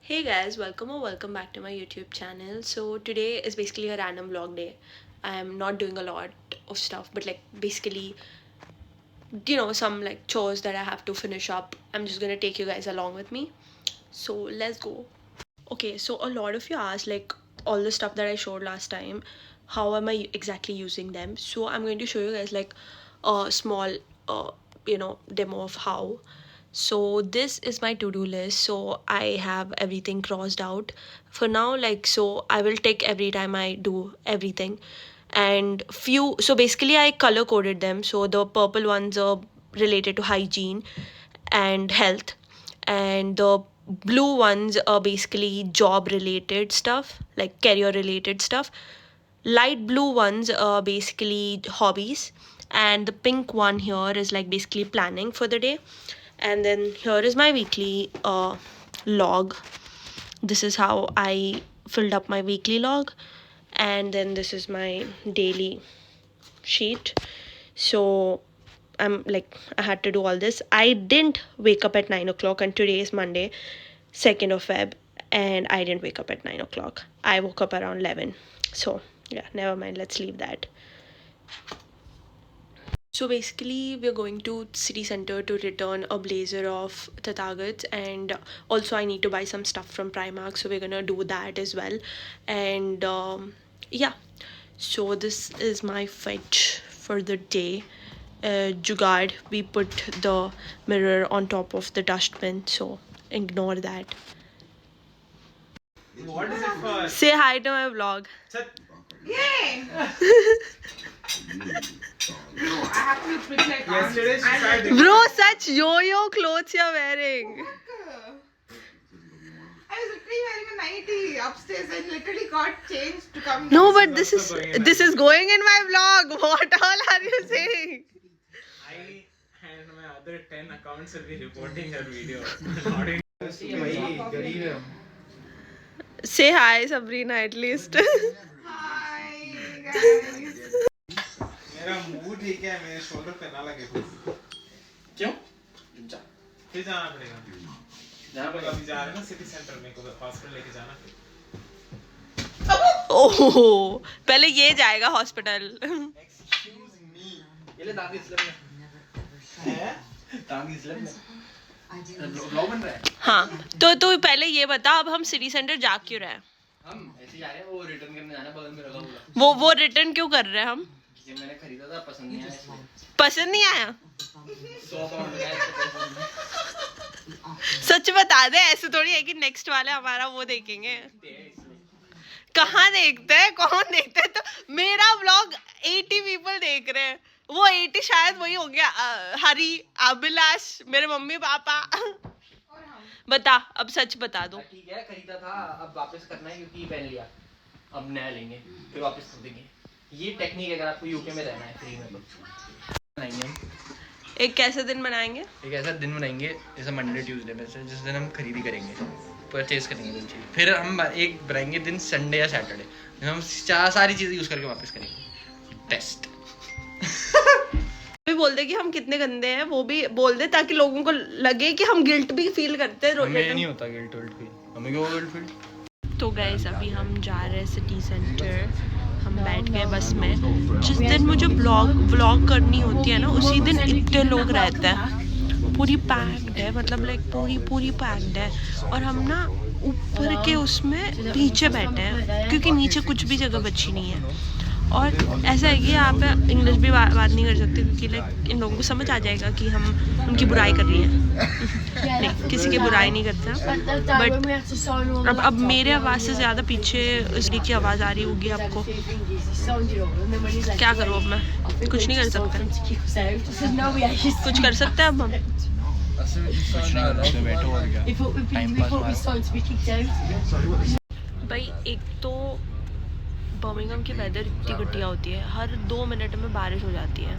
Hey guys, welcome back to my YouTube channel. So today is basically a random vlog day. I am not doing a lot of stuff, but like basically, some like chores that I have to finish up. I'm just gonna take you guys along with me. So let's go. Okay, so a lot of you asked like all the stuff that I showed last time, how am I exactly using them? So I'm going to show you guys like a small demo of how. So this is my to-do list. So I have everything crossed out for now, like, so I will tick every time I do everything. And few, so basically I color coded them. So the purple ones are related to hygiene and health, and the blue ones are basically job related stuff, like career related stuff. Light blue ones are basically hobbies, and the pink one here is like basically planning for the day. And then here is my weekly log. This is how I filled up my weekly log. And then this is my daily sheet. So I had to do all this. I didn't wake up at 9 o'clock, and today is Monday, 2nd of Feb, and I didn't wake up at 9 o'clock. I woke up around 11. So yeah, never mind, let's leave that. So basically, we're going to city center to return a blazer of Tathagat's, and also I need to buy some stuff from Primark, so we're gonna do that as well. And yeah, so this is my fetch for the day. Jugaad, we put the mirror on top of the dustbin, so ignore that. What is it for? Say hi to my vlog. Yay! No, I have to put like Yesterday she tried it. Bro, such yo-yo clothes you're wearing. I was literally wearing a nightie upstairs and literally got changed to come No, down. but this is going in my vlog. What all are you saying? I and my other 10 accounts will be reporting her video. Not in Say hi, Sabrina, at least. Hi guys. मेरा mood ठीक है मेरे shoulder पे ना लगे क्यों फिर जाना पड़ेगा जहाँ पर अभी जा रहे हैं ना सिटी सेंटर में को हॉस्पिटल लेके जाना फिर ओह, पहले ये जाएगा हॉस्पिटल. एक्सक्यूज मी ये ले दादी इस्लाम में है दादी इस्लाम में ब्लॉग बन रहा है हाँ, तो तू पहले ये बता, अब हम सिटी सेंटर जा क्यों रहे हैं? हम ऐसे जा रहे हैं, वो रिटर्न करने जाना है, बगल में रखा हुआ वो रिटर्न क्यों कर रहे हैं हम? ये मैंने खरीदा था, पसंद नहीं आया इसलिए। पसंद नहीं आया? 100 पाउंड का है। सच बता दे, ऐसे थोड़ी है कि नेक्स्ट वाले हमारा वो देखेंगे. कहाँ देखते हैं, कौन देखते हैं? तो मेरा व्लॉग 80 पीपल देख रहे हैं, वो 80 शायद वही हो गया हरी, अभिलाष, मेरे मम्मी पापा. बता, अब सच बता दो. ठीक है, खरीदा था, अब वापस करना है क्योंकि पहन लिया, अब नया लेंगे, फिर वापस कर देंगे. ये टेक्निक है अगर आपको यूके में रहना है फ्री में. तो बनाएंगे हम एक कैसे दिन बनाएंगे? एक ऐसा दिन बनाएंगे जैसे मंडे ट्यूसडे में से, जिस दिन हम खरीदी करेंगे, परचेज करेंगे दिन चाहिए. फिर हम एक बनाएंगे दिन संडे या सैटरडे, हम सारी चीज़ें यूज़ करके वापस करेंगे. टेस्ट भी बोल दे कि हम कितने गंदे हैं, वो भी बोल दे ताकि लोगों को लगे कि हम गिल्ट भी फील करते हैं. हमें नहीं होता गिल्ट विल्ट फील, हमें क्यों गिल्ट फील. तो गाइस, अभी हम जा रहे हैं सिटी सेंटर. हम बैठ गए बस में. जिस दिन मुझे व्लॉग करनी होती है ना, उसी दिन इतने लोग रहते हैं. पूरी पैक्ड है, मतलब लाइक पूरी पैक्ड है. और हम ना ऊपर के उसमें पीछे बैठे हैं क्योंकि नीचे कुछ भी जगह बची नहीं है. और ऐसा है कि यहाँ पे इंग्लिश भी बात नहीं कर सकते क्योंकि लाइक इन लोगों को समझ आ जाएगा कि हम उनकी बुराई कर रही हैं. नहीं, किसी की बुराई नहीं करता. बट अब मेरे आवाज़ से ज़्यादा पीछे उसकी की आवाज़ आ रही होगी आपको. क्या करूँ अब मैं? कुछ नहीं कर सकते. कुछ कर सकते हैं अब हम? भाई, एक तो बर्मिंघम की वेदर इतनी घटिया होती है, हर 2 मिनट में बारिश हो जाती है.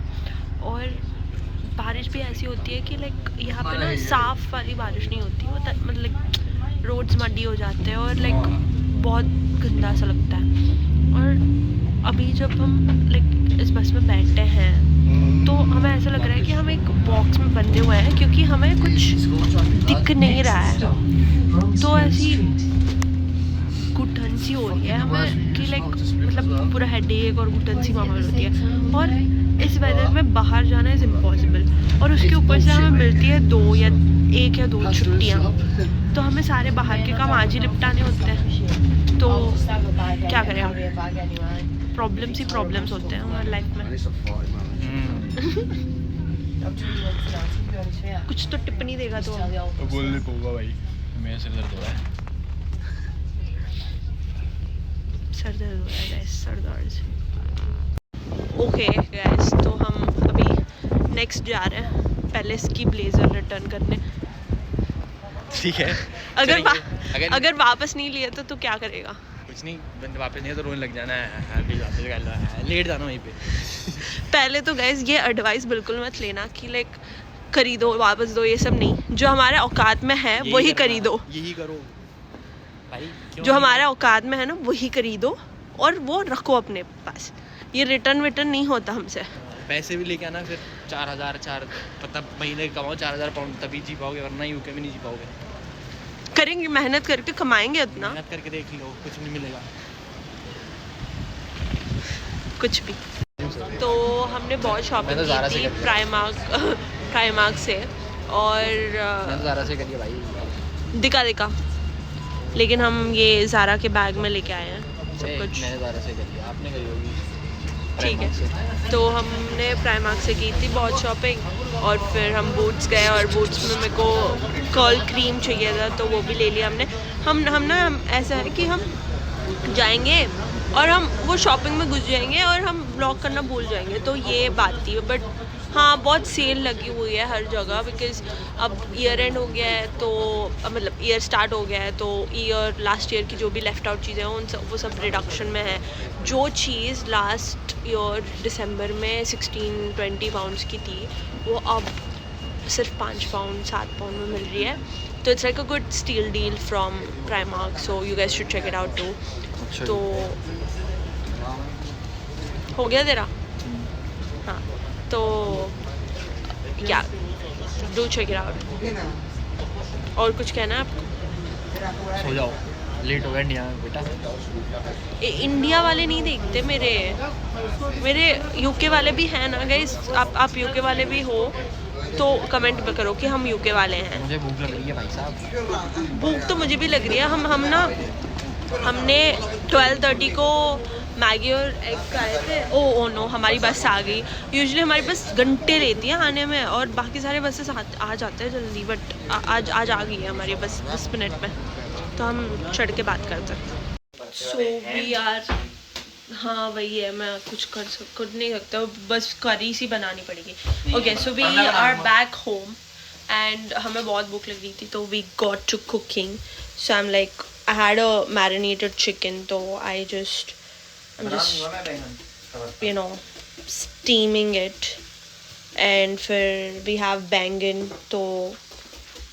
और बारिश भी ऐसी होती है कि लाइक यहाँ पे ना साफ़ वाली बारिश नहीं होती, वो मतलब रोड्स मडी हो जाते हैं और लाइक बहुत गंदा सा लगता है. और अभी जब हम लाइक इस बस में बैठते हैं तो हमें ऐसा लग रहा है कि हम एक बॉक्स में बंधे हुए हैं क्योंकि हमें कुछ दिख नहीं रहा है. तो ऐसी सी हो रही है हमें कि लाइक मतलब पूरा हेडेक और घुटन सी माहौल होती है, और इस वेदर में बाहर जाना इज़ इम्पॉसिबल। और उसके ऊपर से हमें मिलती है 1 या 2 छुट्टियाँ, तो हमें सारे बाहर के काम आज ही निपटाने होते हैं। तो क्या करें हम, प्रॉब्लम्स ही प्रॉब्लम्स होते हैं हमारी लाइफ में। कुछ तो टिप्पणी देगा तो बोल नहीं पाऊंगा भाई, मेरा सिर दर्द हो रहा है। सर दर्द हो रहा है गाइस, सर दर्द। ओके गाइस, तो हम अभी नेक्स्ट जा रहे हैं पहले इसकी ब्लेजर रिटर्न करने। ठीक है, अगर वापस नहीं लिए तो तू क्या करेगा? कुछ नहीं, बंद वापस नहीं तो रोने लग जाना है, लेट जाना वहीं पे। पहले तो गाइस ये एडवाइस बिल्कुल मत लेना कि लाइक खरीदो वापस दो, ये सब नहीं। जो हमारे औकात में है वही खरीदो, यही करो भाई, जो हमारे औकात में है ना वही खरीदो और वो रखो अपने पास। ये रिटर्न विटर्न नहीं होता हमसे। पैसे भी लेके आना, फिर 4,000 मतलब महीने कमाओ 4,000 पाउंड, तभी जी पाओगे, वरना यूके में नहीं जी पाओगे। करेंगे, मेहनत करके कमाएंगे उतना, मेहनत करके देख लो, कुछ नहीं मिलेगा कुछ भी। तो हमने बहुत शॉपिंग की थी प्राइमार्क से, और ज़ारा से करिए भाई, दिखा लेकिन हम ये ज़ारा के बैग में लेके आए हैं सब कुछ। मैंने ज़ारा से करी, आपने करी होगी। ठीक है, तो हमने प्राइमार्क से की थी बहुत शॉपिंग, और फिर हम बूट्स गए, और बूट्स में मेरे को कर्ल क्रीम चाहिए था तो वो भी ले लिया हमने। हम ऐसा है कि हम जाएंगे और हम वो शॉपिंग में घुस जाएंगे और हम ब्लॉग करना भूल जाएंगे, तो ये बात थी। बट हाँ, बहुत सेल लगी हुई है हर जगह, बिकॉज अब ईयर एंड हो गया है, तो मतलब ईयर स्टार्ट हो गया है, तो ईयर लास्ट ईयर की जो भी लेफ़्ट आउट चीज़ें हैं वो सब रिडक्शन में है। जो चीज़ लास्ट ईयर दिसंबर में 16-20 पाउंड्स की थी, वो अब सिर्फ 5 पाउंड 7 पाउंड में मिल रही है। तो it's like a good steal deal from Primark, so you guys should check it out too. तो हो गया तेरा? हाँ, तो क्या, डू चेक इट आउट। और कुछ कहना है आपको? सो जाओ, लेट हो गया इंडिया में बेटा। इंडिया वाले नहीं देखते मेरे यूके वाले भी हैं ना गाइस। आप यूके वाले भी हो तो कमेंट में करो कि हम यूके वाले हैं। मुझे भूख लग रही है भाई साहब। भूख तो मुझे भी लग रही है। हमने 12:30 को मैगी और एग खाए थे। ओ नो, हमारी बस आ गई। यूजुअली हमारी बस घंटे लेती है आने में, और बाकी सारे बसेस आ जाते हैं जल्दी, बट आज आ गई है हमारी बस 10 मिनट में, तो हम चढ़ के बात करते हैं। सो वी आर, हाँ वही है, मैं कुछ नहीं सकता, बस करी सी बनानी पड़ेगी। Okay, so we are back home and हमें बहुत भूख लग रही थी, तो we got to cooking. So I am like, I had a marinated chicken, तो I'm just you know steaming it, and फिर we have बैंगन, तो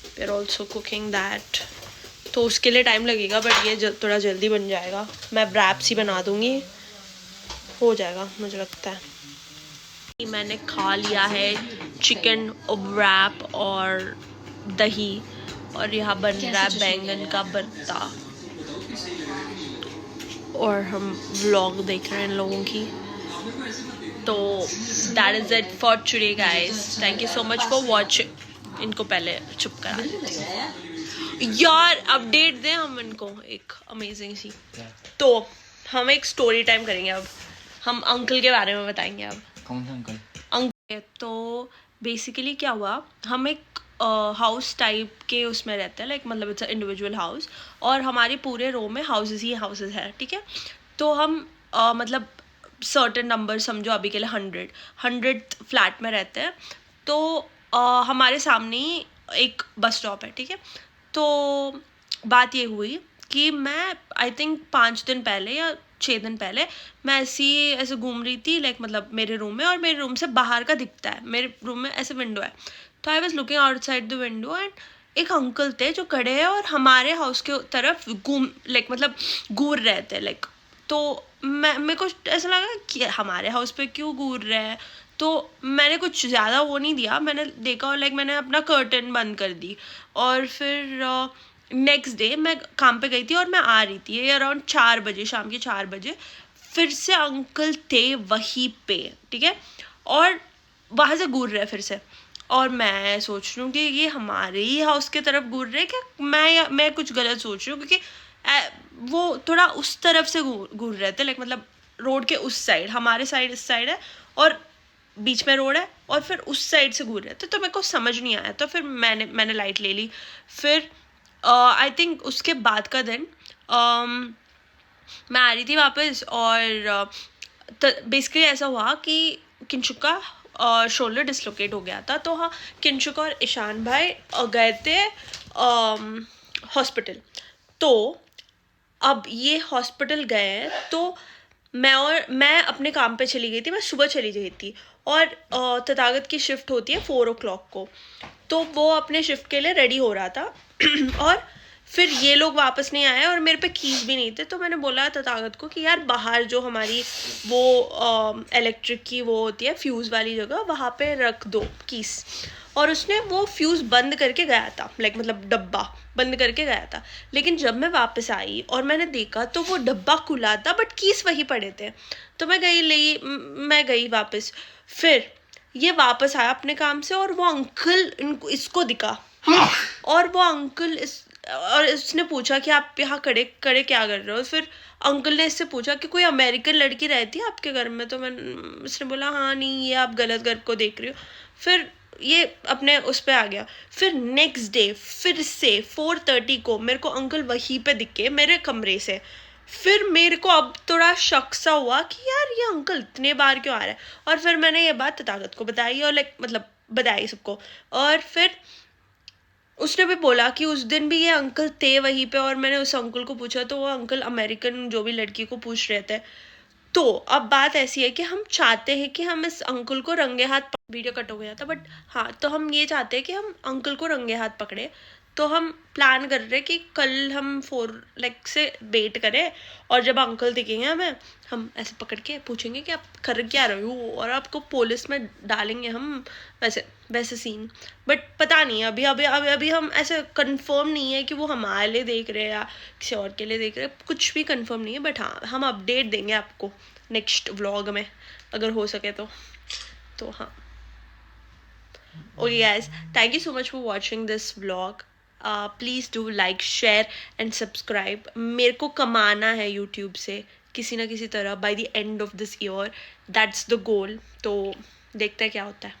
we're also cooking that, तो उसके लिए टाइम लगेगा, बट ये थोड़ा जल्दी बन जाएगा। मैं रैप्स ही बना दूँगी, हो जाएगा मुझे लगता है। मैंने खा लिया है चिकन रैप और दही, और यहाँ बन रहा है बैंगन का भरता, और हम व्लॉग देख रहे हैं इन लोगों की। तो that is it for today guys, thank you so much for watching. इनको पहले चुप करा देती हूँ यार, अपडेट दें हम इनको एक अमेजिंग सी। तो हम एक स्टोरी टाइम करेंगे अब, हम अंकल के बारे में बताएंगे अब। कौन सा अंकल? तो बेसिकली क्या हुआ, हम एक हाउस टाइप के उसमें रहते हैं, लाइक मतलब इट्स इंडिविजुअल हाउस, और हमारे पूरे रो में हाउसेस ही हाउसेस हैं, ठीक है। तो हम मतलब सर्टेन नंबर समझो अभी के लिए 100 फ्लैट में रहते हैं। तो हमारे सामने ही एक बस स्टॉप है, ठीक है। तो बात ये हुई कि मैं आई थिंक 5 दिन पहले या 6 दिन पहले मैं ऐसे घूम रही थी, लाइक मतलब मेरे रूम में, और मेरे रूम से बाहर का दिखता है, मेरे रूम में ऐसे विंडो है, तो I was looking outside the window, and एक अंकल थे जो खड़े हैं और हमारे हाउस के तरफ मतलब घूर रहे थे, लाइक। तो मेरे को ऐसा लगा कि हमारे हाउस पे क्यों घूर रहे हैं, तो मैंने कुछ ज़्यादा वो नहीं दिया, मैंने देखा और लाइक मैंने अपना कर्टन बंद कर दी, और फिर नेक्स्ट डे मैं काम पे गई थी और मैं आ रही थी, ये अराउंड 4 बजे, शाम के 4 बजे, फिर से अंकल थे वहीं पे, ठीक है, और वहाँ से घूर रहे फिर से, और मैं सोच रही हूँ कि ये हमारे ही हाउस की तरफ घूर रहे क्या, मैं कुछ गलत सोच रही हूँ, क्योंकि वो थोड़ा उस तरफ से घूर रहे थे, लाइक मतलब रोड के उस साइड, हमारे साइड इस साइड है और बीच में रोड है, और फिर उस साइड से घूर रहे थे, तो मेरे को समझ नहीं आया, तो फिर मैंने लाइट ले ली। फिर आई थिंक उसके बाद का दिन मैं आ रही थी वापस, और बेसिकली ऐसा हुआ कि किंशुक का शोल्डर डिसलोकेट हो गया था, तो हाँ, किंशुक और ईशान भाई गए थे हॉस्पिटल। तो अब ये हॉस्पिटल गए, तो मैं अपने काम पे चली गई थी, मैं सुबह चली गई थी, और तथागत की शिफ्ट होती है 4 o'clock को, तो वो अपने शिफ्ट के लिए रेडी हो रहा था और फिर ये लोग वापस नहीं आए और मेरे पे कीज भी नहीं थे, तो मैंने बोला तथागत को कि यार बाहर जो हमारी वो इलेक्ट्रिक की वो होती है फ्यूज़ वाली जगह, वहाँ पे रख दो कीज, और उसने वो फ्यूज़ बंद करके गया था, लाइक मतलब डब्बा बंद करके गया था। लेकिन जब मैं वापस आई और मैंने देखा तो वो डब्बा खुला था बट कीस वहीं पड़े थे, तो मैं गई वापस। फिर ये वापस आया अपने काम से और वो अंकल इसको दिखा, और वो अंकल और इसने पूछा कि आप यहाँ खड़े क्या कर रहे हो। फिर अंकल ने इससे पूछा कि कोई अमेरिकन लड़की रहती है आपके घर में, तो इसने बोला हाँ नहीं, ये आप गलत घर को देख रही हो। फिर ये अपने उस पे आ गया। फिर नेक्स्ट डे फिर से 4:30 को मेरे को अंकल वहीं पे दिखे मेरे कमरे से। फिर मेरे को अब थोड़ा शक सा हुआ कि यार ये अंकल इतने बार क्यों आ रहा है, और फिर मैंने ये बात तथागत को बताई, और लाइक मतलब बताई सबको, और फिर उसने भी बोला कि उस दिन भी ये अंकल थे वहीं पे, और मैंने उस अंकल को पूछा तो वो अंकल अमेरिकन जो भी लड़की को पूछ रहे थे। तो अब बात ऐसी है कि हम चाहते हैं कि हम इस अंकल को रंगे हाथ, वीडियो कट हो गया था बट हाँ, तो हम ये चाहते हैं कि हम अंकल को रंगे हाथ पकड़े। तो हम प्लान कर रहे हैं कि कल हम 4 से वेट करें, और जब अंकल दिखेंगे हमें, हम ऐसे पकड़ के पूछेंगे कि आप कर क्या रहे हो, और आपको पुलिस में डालेंगे हम, वैसे सीन। बट पता नहीं, अभी हम ऐसे कंफर्म नहीं है कि वो हमारे लिए देख रहे हैं या किसी और के लिए देख रहे हैं, कुछ भी कंफर्म नहीं है। बट हाँ, हम अपडेट देंगे आपको नेक्स्ट व्लॉग में अगर हो सके तो हाँ। Okay guys, thank you so much for watching this vlog. Please do like, share and subscribe. मेरे को कमाना है YouTube से किसी ना किसी तरह by the end of this year. That's the goal. तो देखते हैं क्या होता है।